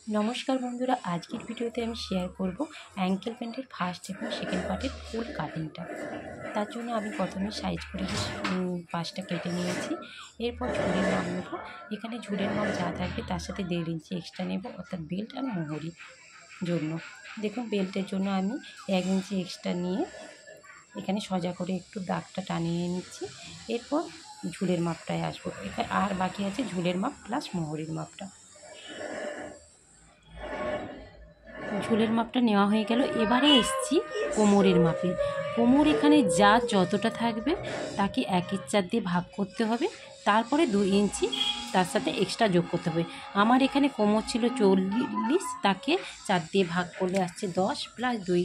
नमस्कार बंधुरा आजकेर भिडियोते आमी शेयर करब अ্যাঙ্কেল প্যান্টের फार्स्ट এবং सेकेंड पार्टेर फुल काटिंगटा। तार जोन्नो आमी प्रथमे साइज करे पाशटा केटे निয়েছি। एरपर झुलेर माप नेब। एखाने झुलेर माप जा थाकबे तार साथे 1.5 इंची एक्सट्रा नेब अर्थात बेल्ट और मोहरिर जोन्नो। देखुन बेल्टेर जोन्नो आमी 1 इंची एक्सट्रा निये एखाने सोजा करे एकटु दागटा टानिये निচ্ছি। एरपर झुलेर मापटाय आसबो। एखाने आर बाकी आछे झुलेर माप प्लास मोहरिर मापटा। झुलेर मापटा नेওয়া হয়ে গেল। এবারে এসেছি কোমরের মাপে। কোমর এখানে যা যতটা থাকবে তাকে 1/4 দিয়ে ভাগ করতে হবে, তারপরে 2 ইঞ্চি তার সাথে এক্সট্রা যোগ করতে হবে। আমার এখানে কোমর ছিল 40, তাকে 4 দিয়ে ভাগ করলে আসছে 10 প্লাস 2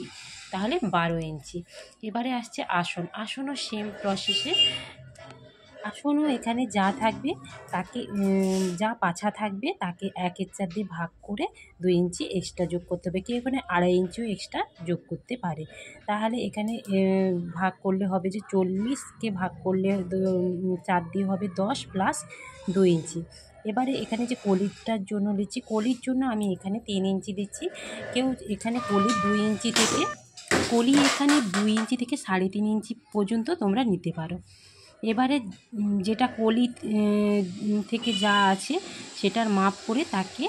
তাহলে 12 ইঞ্চি। এবারে আসছে আসন। আসনও সেম প্রসেসে। আসনও এখানে যা থাকবে তাকে যা পাছা থাকবে তাকে 1/4 দিয়ে ভাগ করে 2 ইঞ্চি এক্সট্রা যোগ করতে হবে। কেউ এখানে 2.5 ইঞ্চিও এক্সট্রা যোগ করতে পারে। তাহলে এখানে ভাগ করলে হবে যে 40কে ভাগ করলে 4 দিয়ে হবে 10 প্লাস 2 ইঞ্চি। এবারে এখানে যে কলিটার জন্য দিচ্ছি, কলির জন্য আমি এখানে 3 ইঞ্চি দিচ্ছি। কেউ এখানে কলি 2 ইঞ্চি থেকে কলি এখানে 2 ইঞ্চি থেকে 3.5 ইঞ্চি পর্যন্ত তোমরা নিতে পারো। এবারে যেটা কলি থেকে যা আছে সেটার মাপ করে তাকে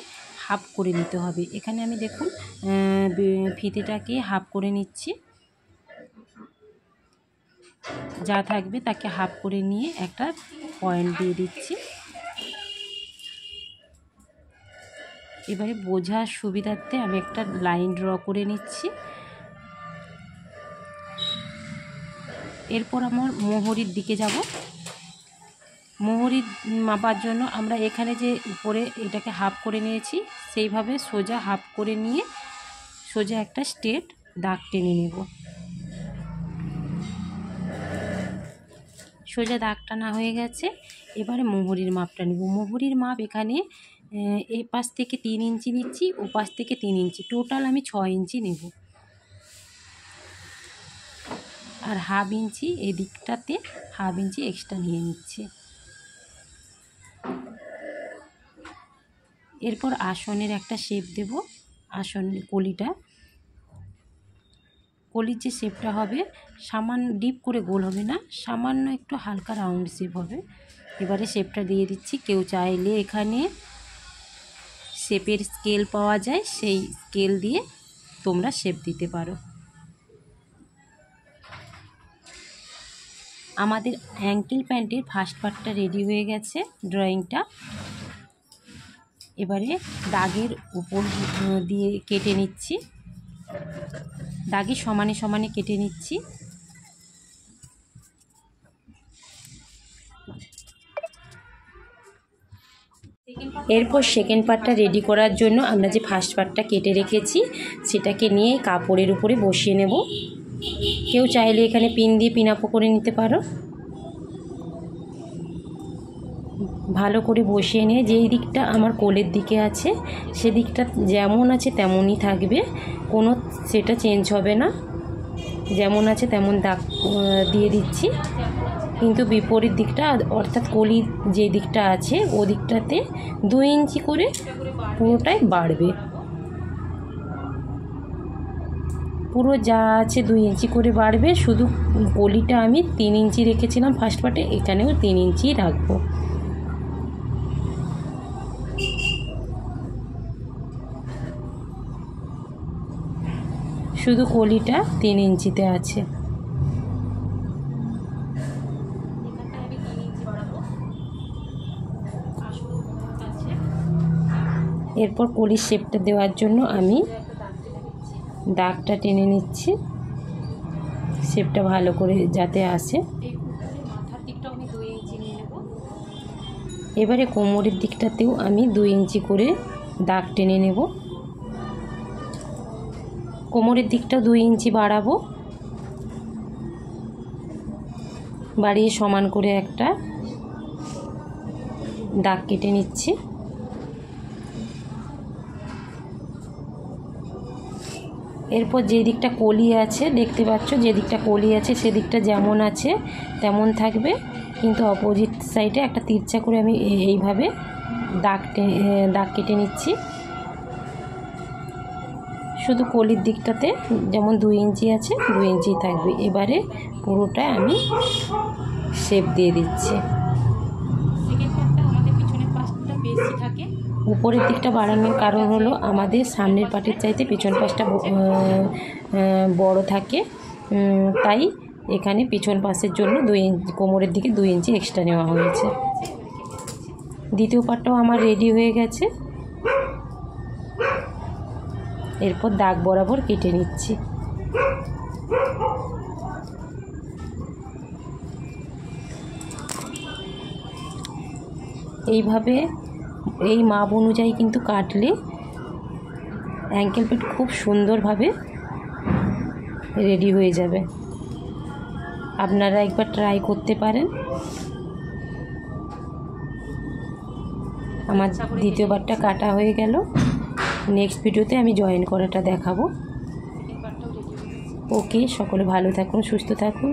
হাফ করে নিতে হবে। এখানে আমি দেখুন ফিতেটাকে হাফ করে নিচ্ছি। যা থাকবে তাকে হাফ করে নিয়ে একটা পয়েন্ট দিয়ে দিচ্ছি। এবারে বোঝার সুবিধার্থে আমি একটা লাইন ড্র করে নিচ্ছি। এরপর আমার মোহরির দিকে যাব। মোহরির মাপার জন্য আমরা এখানে যে উপরে এটাকে হাফ করে নিয়েছি সেইভাবে সোজা হাফ করে নিয়ে সোজা একটা স্ট্রেট দাগ টেনে নেব। সোজা দাগ টানা হয়ে গেছে। এবারে মোহরির মাপটা নেব। মোহরির মাপ এখানে এই পাশ থেকে 3 ইঞ্চি নিচ্ছি, ও পাশ থেকে 3 ইঞ্চি, টোটাল আমি 6 ইঞ্চি নেব। আর হাফ ইঞ্চি এই দিকটাতে হাফ ইঞ্চি এক্সট্রা নিয়ে নিচ্ছি। এরপর আসনের একটা শেপ দেব। আসন কলির যে শেপটা হবে সামান্য ডিপ করে গোল হবে না, সামান্য একটু হালকা রাউন্ড শেপ হবে। এবারে শেপটা দিয়ে দিচ্ছি। কেউ চাইলে এখানে শেপের স্কেল পাওয়া যায়, সেই স্কেল দিয়ে তোমরা শেপ দিতে পারো। আমাদের অ্যাঙ্কেল প্যান্টের ফার্স্ট পার্টটা রেডি হয়ে গেছে ড্রয়িংটা। এবারে দাগের উপর দিয়ে কেটে নিচ্ছি। দাগে সমানে সমানে কেটে নিচ্ছি। এরপর সেকেন্ড পার্টটা রেডি করার জন্য আমরা যে ফার্স্ট পার্টটা কেটে রেখেছি সেটাকে নিয়ে কাপড়ের উপরে বসিয়ে নেব। কেউ চাইলে এখানে পিন দিয়ে পিন আপ করে নিতে পারো। ভালো করে বসিয়ে নিয়ে যেই দিকটা আমার কোলের দিকে আছে সেদিকটা যেমন আছে তেমনই থাকবে, কোনো সেটা চেঞ্জ হবে না। যেমন আছে তেমন দাগ দিয়ে দিচ্ছি, কিন্তু বিপরীত দিকটা অর্থাৎ কলির যে দিকটা আছে ও দিকটাতে 2 ইঞ্চি করে পুরোটাই বাড়বে। পুরো যা আছে 2 ইঞ্চি করে বাড়বে। শুধু কলিটা আমি 3 ইঞ্চি রেখেছিলাম ফার্স্ট পার্টে, এখানেও 3 ইঞ্চি রাখবো। শুধু কলিটা 3 ইঞ্চিতে আছে। এরপর কলির শেপটা দেওয়ার জন্য আমি দাগটা টেনে নিচ্ছি, শেপটা ভালো করে যাতে আসে। এবারে কোমরের দিকটাতেও আমি 2 ইঞ্চি করে দাগ টেনে নেব। কোমরের দিকটা 2 ইঞ্চি বাড়াবো। বাড়িয়ে সমান করে একটা দাগ কেটে নিচ্ছি। এরপর যে দিকটা কলি আছে দেখতে পাচ্ছ, যে দিকটা কলি আছে সেদিকটা যেমন আছে তেমন থাকবে, কিন্তু অপোজিট সাইডে একটা তিরছা করে আমি এইভাবে দাগ কেটে নিচ্ছি। শুধু কলির দিকটাতে যেমন 2 ইঞ্চি আছে 2 ইঞ্চি থাকবে। এবারে পুরোটা আমি শেপ দিয়ে দিচ্ছি। সেকেন্ড পার্টটা আমাদের পিছনের পাশটা বেশি থাকে, উপরের দিকটা বাড়ানোর কারণ হলো আমাদের সামনের পার্টের চাইতে পিছন পাশটা বড় থাকে, তাই এখানে পিছন পাশের জন্য 2 ইঞ্চি, কোমরের দিকে 2 ইঞ্চি এক্সট্রা নেওয়া হয়েছে। দ্বিতীয় পার্টটাও আমার রেডি হয়ে গেছে। এরপর দাগ বরাবর কেটে নিচ্ছি। এইভাবে এই মাপ অনুযায়ী কিন্তু কাটলে অ্যাঙ্কেল পেট খুব সুন্দরভাবে রেডি হয়ে যাবে। আপনারা একবার ট্রাই করতে পারেন। আমার দ্বিতীয় পার্টটা কাটা হয়ে গেল। নেক্সট ভিডিওতে আমি জয়েন করাটা দেখাবো। ওকে, সকলে ভালো থাকুন, সুস্থ থাকুন।